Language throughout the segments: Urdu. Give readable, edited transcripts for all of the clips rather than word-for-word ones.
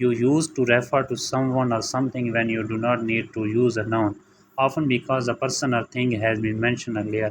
you use to refer to someone or something when you do not need to use a noun, often because a person or thing has been mentioned earlier।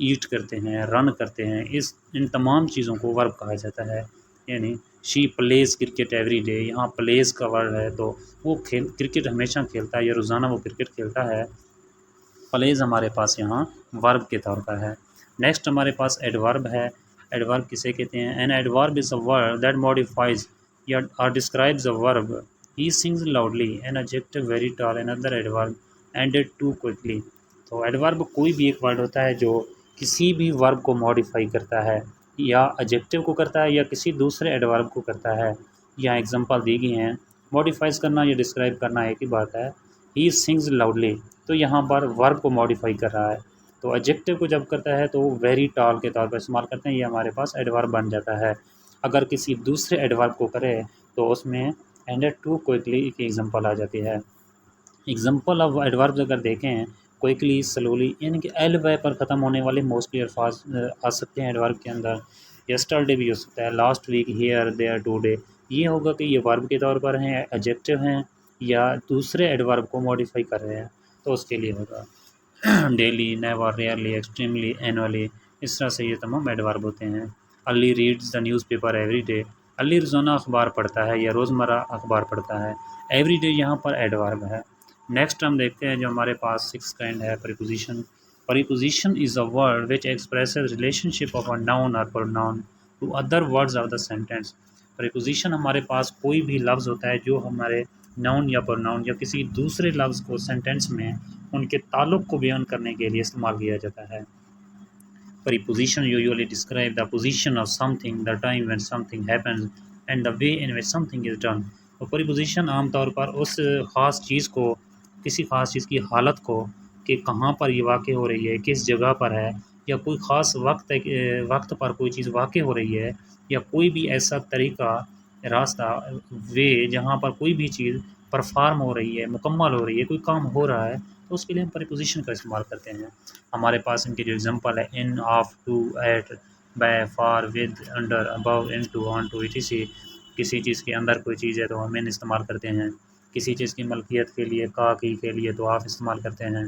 Eat کرتے ہیں، رن کرتے ہیں، ان تمام چیزوں کو ورب کہا جاتا ہے. یعنی شی پلیز کرکٹ ایوری ڈے، یہاں پلیز کا ورڈ ہے تو وہ کرکٹ ہمیشہ کھیلتا ہے یا روزانہ وہ کرکٹ کھیلتا ہے. پلیز ہمارے پاس یہاں ورب کے طور پر ہے. نیکسٹ ہمارے پاس ایڈورب ہے. ایڈورب کسے کہتے ہیں؟ An adverb is a word that modifies یا or describes a verb. He sings loudly, an adjective very tall, an other adverb ended to quickly. تو ایڈورب کوئی بھی ایک ورڈ ہوتا ہے جو کسی بھی ورب کو ماڈیفائی کرتا ہے، یا ایڈجیکٹو کو کرتا ہے یا کسی دوسرے ایڈورب کو کرتا ہے. یہاں ایگزامپل دی گئی ہیں. ماڈیفائز کرنا یا ڈسکرائب کرنا ایک ہی بات ہے. ہی سنگز لاؤڈلی تو یہاں پر ورب کو ماڈیفائی کر رہا ہے. تو ایڈجیکٹو کو جب کرتا ہے تو ویری ٹال کے طور پر استعمال کرتے ہیں، یہ ہمارے پاس ایڈورب بن جاتا ہے. اگر کسی دوسرے ایڈورب کو کرے تو اس میں اینڈیڈ ٹو کوئکلی کی ایگزامپل آ جاتی ہے. ایگزامپل آف ایڈوربز اگر دیکھیں، کوئکلی، سلولی، یعنی کہ ایل وے پر ختم ہونے والے موسٹلی الفاظ آ سکتے ہیں ایڈورب کے اندر. یسٹرڈے بھی ہو سکتا ہے، last week, here, there, today. یہ ہوگا کہ یہ ورب کے طور پر ہیں، ایڈجیکٹو ہیں یا دوسرے ایڈورب کو ماڈیفائی کر رہے ہیں، تو اس کے لیے ہوگا daily, never, rarely, extremely, annually. اس طرح سے یہ تمام ایڈورب ہوتے ہیں. Ali reads the newspaper every day. Ali روزانہ اخبار پڑھتا ہے یا روزمرہ اخبار پڑھتا ہے. ایوری ڈے یہاں پر ایڈورب ہے. نیکسٹ ہم دیکھتے ہیں جو ہمارے پاس 6 کائنڈ ہے، preposition. Preposition is a word which expresses relationship of a noun or pronoun to other words of the sentence. Preposition ہمارے پاس کوئی بھی لفظ ہوتا ہے جو ہمارے ناؤن یا پروناؤن یا کسی دوسرے لفظ کو سینٹینس میں ان کے تعلق کو بیان کرنے کے لیے استعمال کیا جاتا ہے. Preposition usually describe the position of something, the time when something happens, and the way in which something is done. تو preposition عام طور پر اس خاص چیز کو، کسی خاص چیز کی حالت کو، کہ کہاں پر یہ واقع ہو رہی ہے، کس جگہ پر ہے، یا کوئی خاص وقت پر کوئی چیز واقع ہو رہی ہے، یا کوئی بھی ایسا طریقہ، راستہ، وے جہاں پر کوئی بھی چیز پرفارم ہو رہی ہے، مکمل ہو رہی ہے، کوئی کام ہو رہا ہے، تو اس کے لیے ہم پریپوزیشن کا استعمال کرتے ہیں. ہمارے پاس ان کے جو ایگزامپل ہے، in, of, to, at, by, for, with, under, above, into, onto, ایٹی. کسی چیز کے اندر کوئی چیز ہے تو ہم ان استعمال کرتے ہیں. کسی چیز کی ملکیت کے لیے، کا کی کے لیے تو آپ استعمال کرتے ہیں.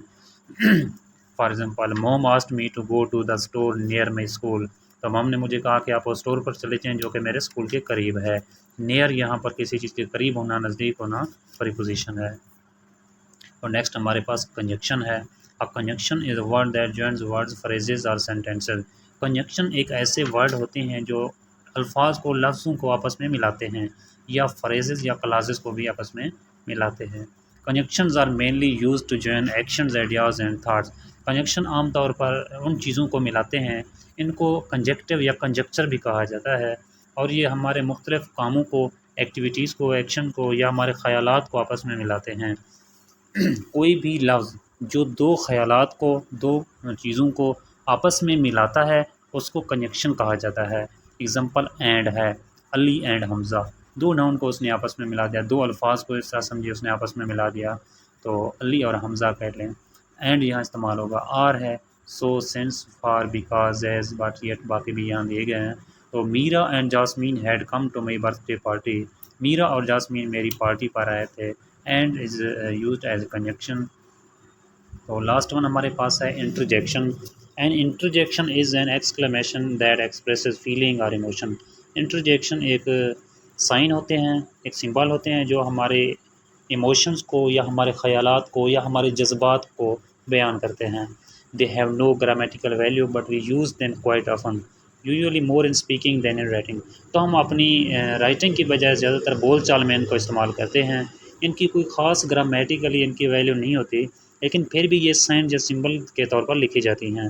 For example, mom asked me to go to the store near my school. تو مم نے مجھے کہا کہ آپ اسٹور پر چلے جائیں جو کہ میرے اسکول کے قریب ہے. نیئر یہاں پر کسی چیز کے قریب ہونا، نزدیک ہونا پریپوزیشن ہے. اور نیکسٹ ہمارے پاس کنجکشن ہے. A conjunction is a word that joins words, phrases or sentences. کنجکشن ایک ایسے ورڈ ہوتے ہیں جو الفاظ کو، لفظوں کو آپس میں ملاتے ہیں، یا فریزز یا کلازز کو بھی آپس میں ملاتے ہیں. Conjunctions are mainly used to join actions, ideas and thoughts. Conjunction عام طور پر ان چیزوں کو ملاتے ہیں، ان کو کنجکٹیو یا کنجکچر بھی کہا جاتا ہے، اور یہ ہمارے مختلف کاموں کو، ایکٹیویٹیز کو، ایکشن کو یا ہمارے خیالات کو آپس میں ملاتے ہیں. کوئی بھی لفظ جو دو خیالات کو، دو چیزوں کو آپس میں ملاتا ہے اس کو کنجکشن کہا جاتا ہے. ایگزامپل اینڈ ہے، علی اینڈ حمزہ. دو ناؤن کو اس نے آپس میں ملا دیا، دو الفاظ کو اس طرح سمجھے اس نے آپس میں ملا دیا، تو علی اور حمزہ کہہ لیں. اینڈ یہاں استعمال ہوگا. آر ہے، so, since, for, because, as, but, yet, باقی بھی یہاں دیے گئے ہیں. تو Meera and Jasmine had come to my birthday party. Meera اور جاسمین میری پارٹی پر آئے تھے. And is used as a conjunction. تو لاسٹ ون ہمارے پاس ہے interjection. An interjection is an exclamation that expresses feeling or emotion. Interjection ایک سائن ہوتے ہیں، ایک سمبل ہوتے ہیں جو ہمارے ایموشنز کو یا ہمارے خیالات کو یا ہمارے جذبات کو بیان کرتے ہیں. They have no grammatical value but we use them quite often, usually more in speaking than in writing. تو ہم اپنی رائٹنگ کی بجائے زیادہ تر بول چال میں ان کو استعمال کرتے ہیں. ان کی کوئی خاص گرامیٹیکلی ان کی ویلیو نہیں ہوتی، لیکن پھر بھی یہ سائن یا سمبل کے طور پر لکھی جاتی ہیں.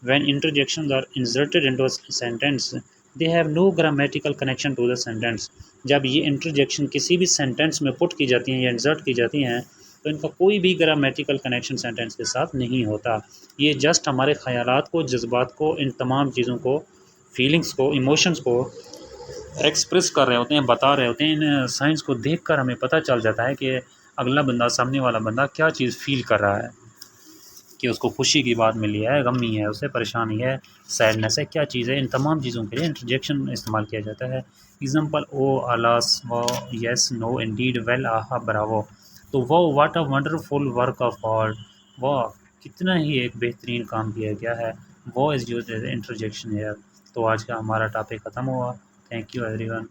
When interjections are inserted into a sentence they have no grammatical connection to the sentence. جب یہ انٹرجیکشن کسی بھی سینٹینس میں پٹ کی جاتی ہیں یا انسرٹ کی جاتی ہیں تو ان کا کوئی بھی گرامیٹیکل کنیکشن سینٹینس کے ساتھ نہیں ہوتا. یہ جسٹ ہمارے خیالات کو، جذبات کو، ان تمام چیزوں کو، فیلنگس کو، ایموشنس کو ایکسپریس کر رہے ہوتے ہیں، بتا رہے ہوتے ہیں. ان سائنس کو دیکھ کر ہمیں پتہ چل جاتا ہے کہ اگلا بندہ، سامنے والا بندہ کیا چیز فیل کر رہا ہے، کہ اس کو خوشی کی بات ملی ہے، غمی ہے، اسے پریشانی ہے، سیڈنس ہے، کیا چیز ہے. ان تمام چیزوں کے لیے انٹرجیکشن استعمال کیا جاتا ہے. ایگزامپل، او، الاس، و، یس، نو، انڈیڈ، ویل، آہا، براوو. تو وہ، what a wonderful work of art. واہ، کتنا ہی ایک بہترین کام کیا گیا ہے. وہ از یوز ایز انٹرجیکشن ہیئر. تو آج کا ہمارا ٹاپک ختم ہوا. Thank you every one.